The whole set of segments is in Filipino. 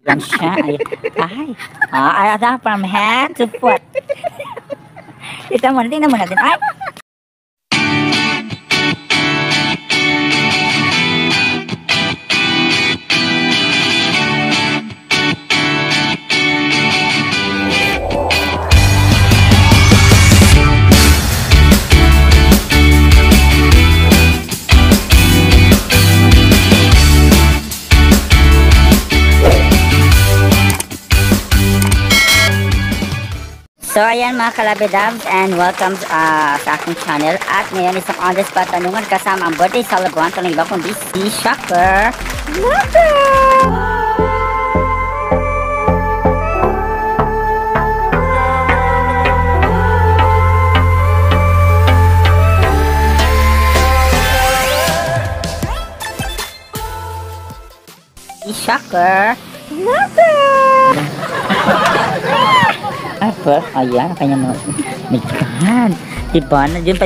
Yan siya. Ay, from head to foot. Tingnan mo natin. Ay! So ayan mga kalabidabs, and welcome sa aking channel. At ngayon isang on the spot tanungan kasama ang birthday celebrant ng iba kundi si Shocker. Si Shocker. Ayan, kanya mga nagkahan. Diba? Nandiyan pa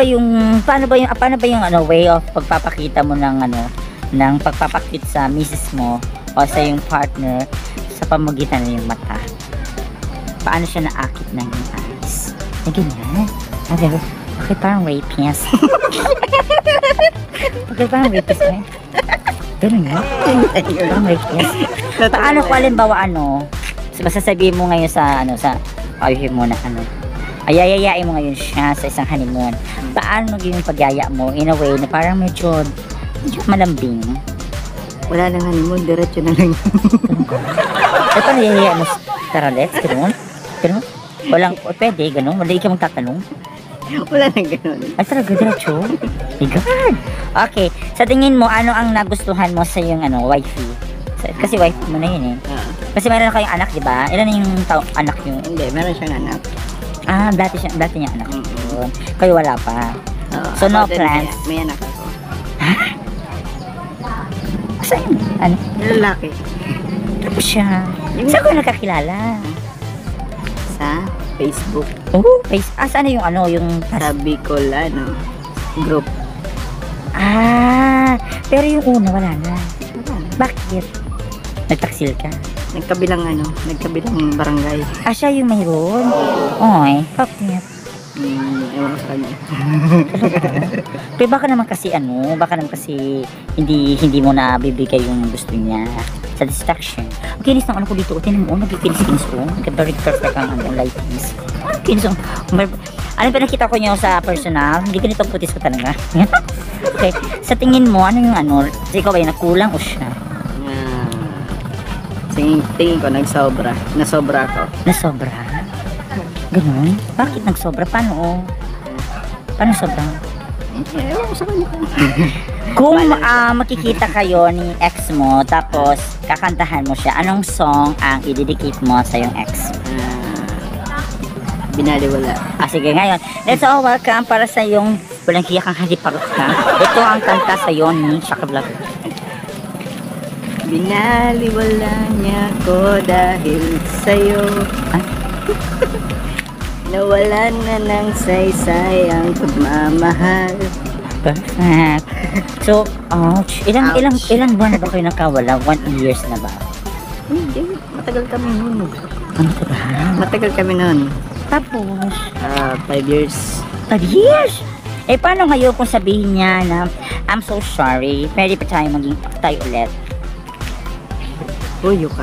yung, paano ba yung way of pagpapakita mo ng ng pagpapakit sa misis mo o sa yung partner sa pamagitan ng yung mata? Paano siya naakit ng yung eyes? Na ganyan. Okay, parang rapist. Okay, parang rapist eh. Ganun yun. Parang rapist. Paano ko alimbawa masasabihin mo ngayon sa ayuhin mo na ayayayain mo ngayon siya sa isang honeymoon. Paano yung pagyaya mo in a way na parang medyo malambing? Wala nang honeymoon, diretso na lang. Eh, paano yayaya mo? Tara, let's, ganun? Pwede, ganun? Wala ka magtatanong? Wala nang ganun. Ay, talaga, diretso? My God! Okay, sa tingin mo, ano ang nagustuhan mo sa yung wifey? Kasi wife mo na yun eh. Kasi meron na kayong anak, di ba? Ilan na yung anak nyo? Hindi, meron siyang anak. Dati niya anak. Kayo wala pa. So no plans? May anak ako. Ha? Saan? Lalaki. Tapos siya. Saan ko nakakilala? Sa Facebook. Oh, saan na yung sa bicolano group. Pero yung una wala na. Bakit? Nagtaksil ka? Nagkabilang barangay. Siya yung mayroon? Oy, bakit? Ewan ko sa kanya. Pero baka naman kasi hindi mo na bibigay yung gusto niya. Satisfaction. Ang kinis ng ko dito. Tinan mo, nagkikinis-kinis ko. Very perfect ang lightings. Kinis ang... Ano pa nakita ko niyo sa personal? Hindi ganito ang putis ko talaga. Okay. Sa tingin mo, ano yung ikaw ba yung nakulang o siya? Tingin ko nagsobra. Nasobra ako. Nasobra? Ganun? Bakit nagsobra? Paano sobra? Ewan ko sa kanya. Kung makikita kayo ni ex mo, tapos kakantahan mo siya, anong song ang i-dedicate mo sa yung ex? Binaliwala. Sige, ngayon, let's all welcome para sa yung walang hiya kang haliparot ka. Ito ang kanta sa iyo ni Shaka Vlog. Binaliwala niya ko dahil sa'yo. Nawalan na ng saysay ang pagmamahal. Perfect. So, ilang buwan na ba kayo nakawala? 1 years na ba? Hindi, matagal kami noon. Matagal kami noon. Tapos? 5 years. 5 years? Eh, paano ngayon kung sabihin niya na I'm so sorry, pwede pa tayo tayo ulit? Huyo ka.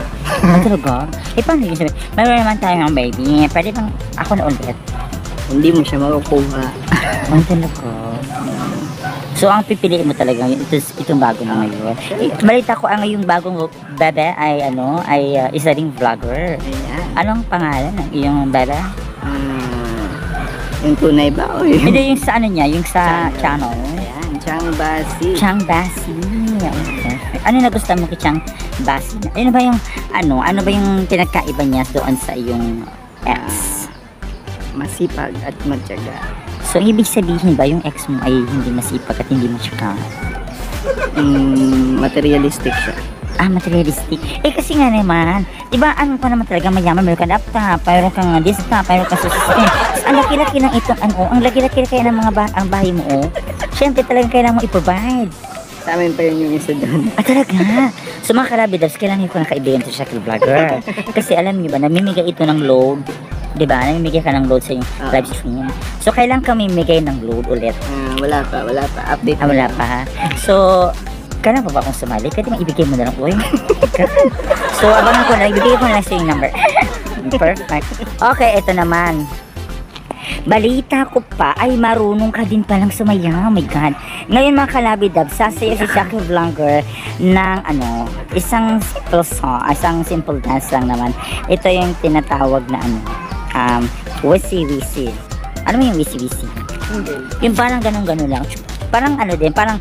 Talaga? Eh, paano yung sabihin? Mayroon naman tayo ng baby. Pwede bang ako na ulit? Hindi mo siya makukuha. Talaga? So, ang pipiliin mo talaga, itong bago mo ngayon. Balita ko ang yung bagong bebe ay isa ring vlogger. Ayan. Anong pangalan ng iyong bebe? Yung tunay ba? Hindi, yung sa yung sa channel. Ayan, Chang Vaci. Chang Vaci. Ano nagustuhan mo kay Chang Vaci? Ano ba yung pinagkaiba niya doon sa iyong ex? Masipag at matyaga. So, ibig sabihin ba yung ex mo ay hindi masipag at hindi matyaga? Materialistic siya. Materialistic. Eh, kasi nga naman, diba, ano ka naman talaga mayaman, meron ka laptop, mayroon kang desktop, mayroon kang susistem. Ang laki-laki ng itong ang laki-laki kaya ng ang bahay mo, syempre talagang kailangan mo i-provide. Sa amin pa yun yung isa doon. Ah, talaga? So mga kalabidabs, kailangan ko ng kaibigan to Shakir Vlogger. Kasi alam niyo ba, namimigay ito ng load. Diba? Namimigay ka ng load sa yung live stream. So, kailan ka mamimigay ng load ulit? Wala pa. Update Wala pa ha? So, kailan pa ba akong sumali? Pwede mo ibigay mo na lang. Uy. So, abangan ko na. Ibigay ko na lang sa yung number. Perfect. Okay, ito naman. Balita ko pa ay marunong ka din palang sumayaw. Oh my God. Ngayon mga kalabidab, sasaya si Shakir Vlogger ng isang simple song, isang simple dance lang naman. Ito yung tinatawag na wisi-wisi. Ano yung wisi-wisi? Yung parang ganun-ganun lang. Parang parang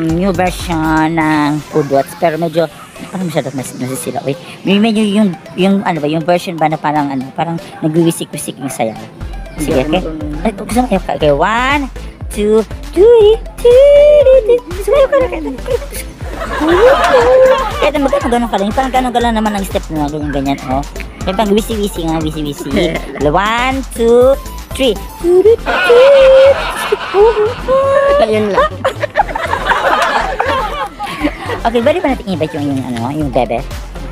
new version ng Pudwats, pero medyo parang masyadong nasisila. Wait, medyo yung version ba na parang parang nagwiwisik-wisik yung sayaw. Sige, okay? Ay, gusto mo, okay, 1, 2, 3, sumayaw ka na kayo. Kaya magkano ka lang, parang ganun-ganun naman ang step na ganyan, oh. May pang wisi-wisi nga, wisi-wisi. 1, 2, 3. Ayun lang. Okay, bali ba natin i-invite yung bebe?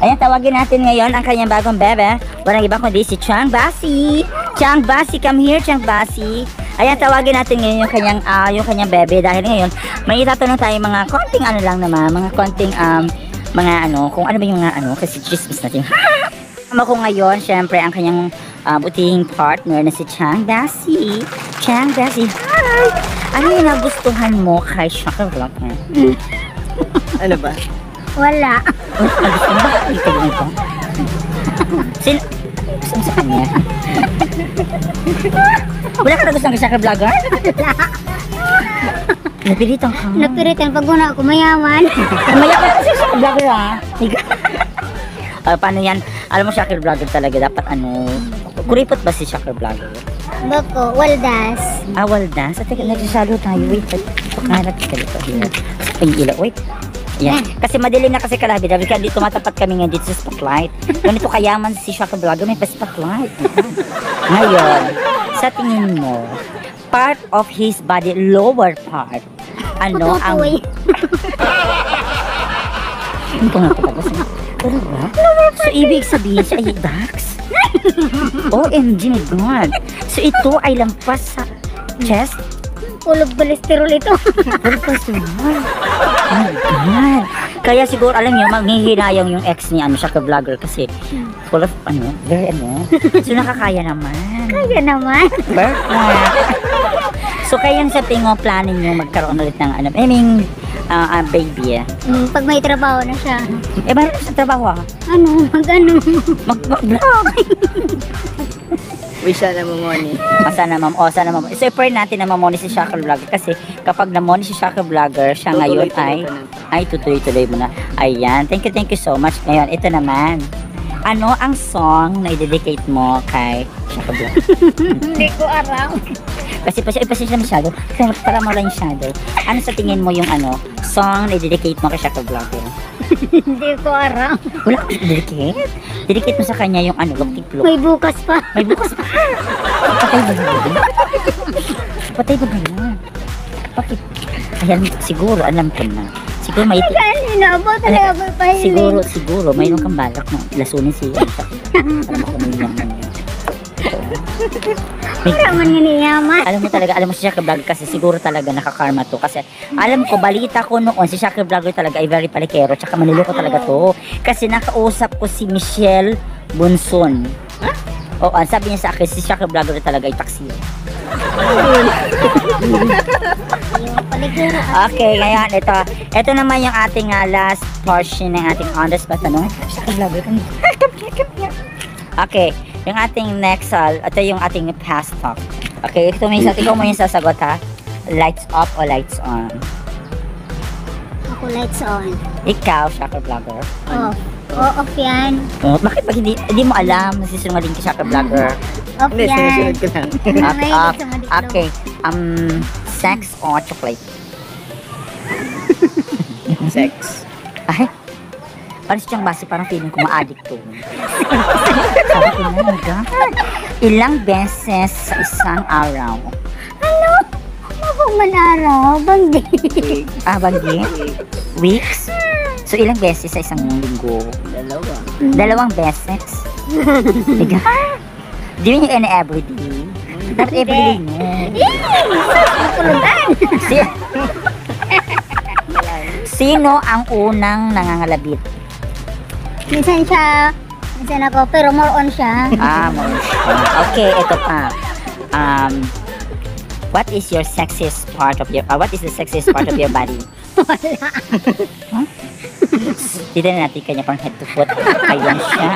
Ayan, tawagin natin ngayon ang kanyang bagong bebe. Walang iba kundi si Chang, Vaci. Chang, Vaci, come here, Chang, Vaci. Ayan, tawagin natin ngayon yung kanyang bebe. Dahil ngayon, may itatanong tayo mga konting lang naman. Mga konting, kung ano ba yung kasi chismis natin. Ako ngayon, syempre, ang kanyang butihing partner na si Chang, Vaci. Chang, Vaci, hi! Ano yung nagustuhan mo kay Shakir Vlogger? Ano ba? Wala. Gusto mo ba? Ito yung ito. Gusto mo sa kanya? Wala ka na gusto ng Shakir Vlogger? Napilitan ka. Napiritan pag una ako mayaman. Mayaman kasi Shakir Vlogger paano yan? Alam mo Shakir Vlogger talaga dapat kuripot ba si Shakir Vlogger? Bako, waldas. Waldas? At nagsasalo tayo. Wait, pagkarat ka dito. Sa ilaw, wait. Yan. Kasi madilim na kasi kalabi. Dahil dito tumatapat kami ngayon dito sa spotlight. Ganito kayaman si Shakir Vlogger, may pa-spotlight. Ngayon, sa tingin mo, part of his body, lower part, ang... Hindi ko nga patagos. Talaga? So, ibig sabihin siya ay Dax? OMG, my God. So, ito ay lampas sa chest? Ulog cholesterol ito. Puro personal. Oh my God. Kaya siguro, alam niyo, maghihinayang yung ex ni Shakir Vlogger kasi full of, very So, nakakaya naman. Kaya naman. Perfect. So, kaya sa tingin mo, planning nyo magkaroon ulit ng, baby, Pag may trabaho na siya. Mayroon sa trabaho, Mag-vlog. Wish na mamoni. Sana ma'am. So, i-pray natin na mamoni si Shakir Vlogger kasi kapag namoni si Shakir Vlogger, siya ngayon ay tutuloy-tuloy mo na. Ayan, thank you so much. Ngayon, ito naman. Ano ang song na i-dedicate mo kay Shakir Vlogger? Hindi ko aram. Kasi pasensya masyado. Para mawala yung shadow. Ano sa tingin mo yung song na i-dedicate mo kay Shakir Vlogger? Hindi ko aram. Wala ka dedicate? Dedicate mo sa kanya yung luktik-luk. May bukas pa. May bukas pa. Patay ba yun? Patay ba yun? Bakit? Ayan, siguro, alam ko na. Siguro may... Inabot talaga ba pahiling? Siguro, mayroon kang balak na lasunin siya. Alam ko na yun. Raman nga niyaman. Alam mo si Shakir Vlogger kasi siguro talaga nakakarma to. Kasi alam ko, balita ko noon, si Shakir Vlogger talaga ay very palikero. Tsaka maniloko talaga to. Kasi nakausap ko si Michelle Bunson. Oo, sabi niya sa akin, si Shakir Vlogger talaga ay taksiyo. Okay, ngayon, ito naman yung ating last portion ng ating on the spot. Shakir Vlogger, come here. Okay. Yung ating next, ito yung ating past talk. Okay, ikaw mo yung sasagot ha. Lights off o lights on? Ako lights on. Ikaw, Shakir Vlogger. Off. Off yan. Bakit pag hindi mo alam, nasisungaling ka Shakir Vlogger? Off Hindi, yan. sinusunod ko lang. Okay, sex or chocolate? Sex. Ay, parang si Chang Vaci, parang feeling ko ma-addict to. Sabi ko na, God, ilang beses sa isang araw? Mabuti man araw, banggi. Ah, bagay? Weeks? So, ilang beses sa isang linggo? Dalawa. Dalawang beses? Liga? Di ba yung everyday? Dapat everyday mo. Makulugan. Sino ang unang nangangalabit? Minsan siya, minsan ako, pero more on siya. Ah, mo. Okay, ito pa. What is your sexiest part of your what is the sexiest part of your body? Wala. Huh? Dito na natin kanya from head to foot. Ayan siya.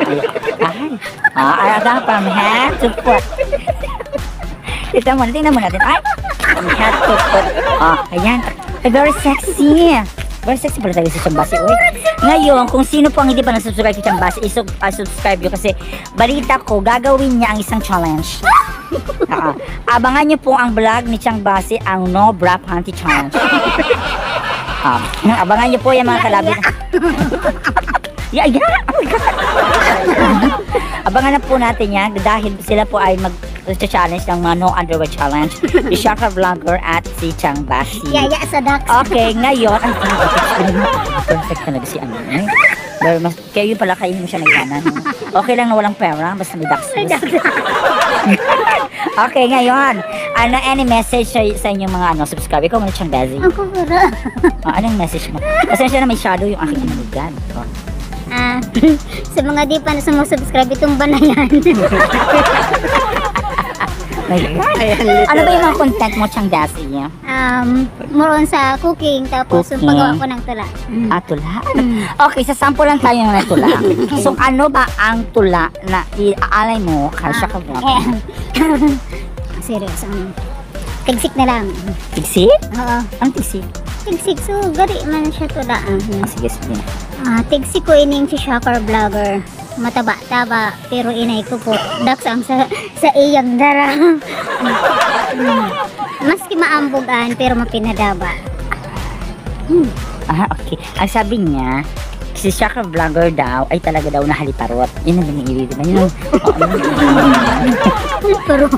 Ayan. Ay, aga from head to foot. Tingnan mo natin. Ay, from head to foot. Ayan. Very sexy. Very sexy pala talaga si Chang Vaci. Ngayon, kung sino po ang hindi pa nasubscribe kay Chang Vaci, subscribe nyo kasi balita ko, gagawin niya ang isang challenge. Abangan nyo po ang vlog ni Chang Vaci, ang No Bra Panty Challenge. Abangan nyo po yung mga kalabit. Yeah. Oh my God. Abangan na po natin yan dahil sila po ay mag-challenge ng mga no underwear challenge. Si Shaka Vlogger at si Chang Vaci. Yaya sa Dax. Okay, ngayon, perfect talaga si ano. Kaya yun pala kainin mo siya naglanan. Okay lang na walang pera, basta may daxos. Okay, ngayon, any message sa inyong mga subscriber? Ikaw muna Chang Vaci. Ako pala. Anong message mo? Pasensya na may shadow yung aking inugan. Sa mga di pa na sumusubscribe, itong ba na yan? Ano ba yung mga content mo, Chang Vaci? More on sa cooking, tapos yung Cooking. paggawa ko ng tula. Tula? Okay, sasample lang tayo ng tula. So, ano ba ang tula na iaalay mo kay Shaka Vlogger? Serious, tigsik na lang. Tigsik? Oo. Ang tigsik? Tigsik, so gari man siya tula. Sige, sige. Tigsik ko ining si Shaka Vlogger. Mataba-taba, pero inay ko po. Dax ang sa iyang dara. Maski maambugan, pero mapinadaba. Okay. Ang sabi niya, si Shaka Vlogger daw ay talaga daw nahaliparot. Yun ang nangyayari, diba? Yun ang... Haliparot.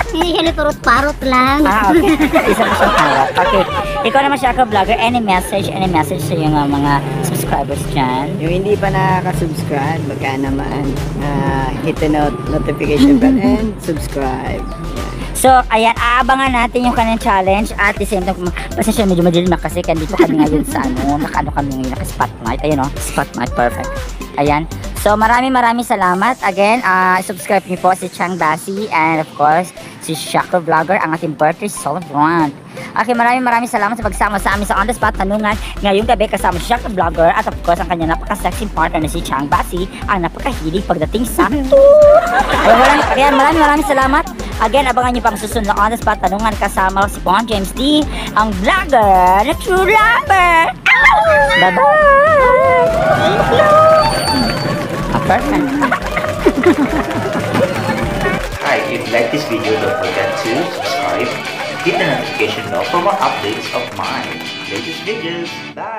Hindi siya liparot-parot lang. Okay. Isa mo siyang parot. Okay. Ikaw naman Shaka Vlogger, any message sa yung mga subscribers dyan? Yung hindi pa nakaka-subscribe, baka naman hit the notification bell and subscribe. So, ayan, aabangan natin yung kanyang challenge at the same time, pasensya medyo madilim na kasi dito kami ngayon sa naka-ano kami ngayon, naka-spotlight. Ayun spotlight, perfect. Ayan. So, maraming salamat. Again, subscribe niyo po si Chang Vaci and of course, si Shaka Vlogger, ang ating birthday celebrant. Okay, maraming salamat sa pagsama sa amin sa On The Spot Tanungan. Ngayong gabi kasama si Shaka Vlogger at of course, ang kanya napaka-sexy partner na si Chang Vaci, ang napakahilig pagdating sa Ayan, maraming salamat. Again, abangan niyo pang susunod na On The Spot Tanungan kasama si Bon James D, ang vlogger na true lover. Bye-bye! Thank you! Perfect. Hi, if you like this video, don't forget to subscribe, hit the notification bell for more updates of my latest videos. Bye!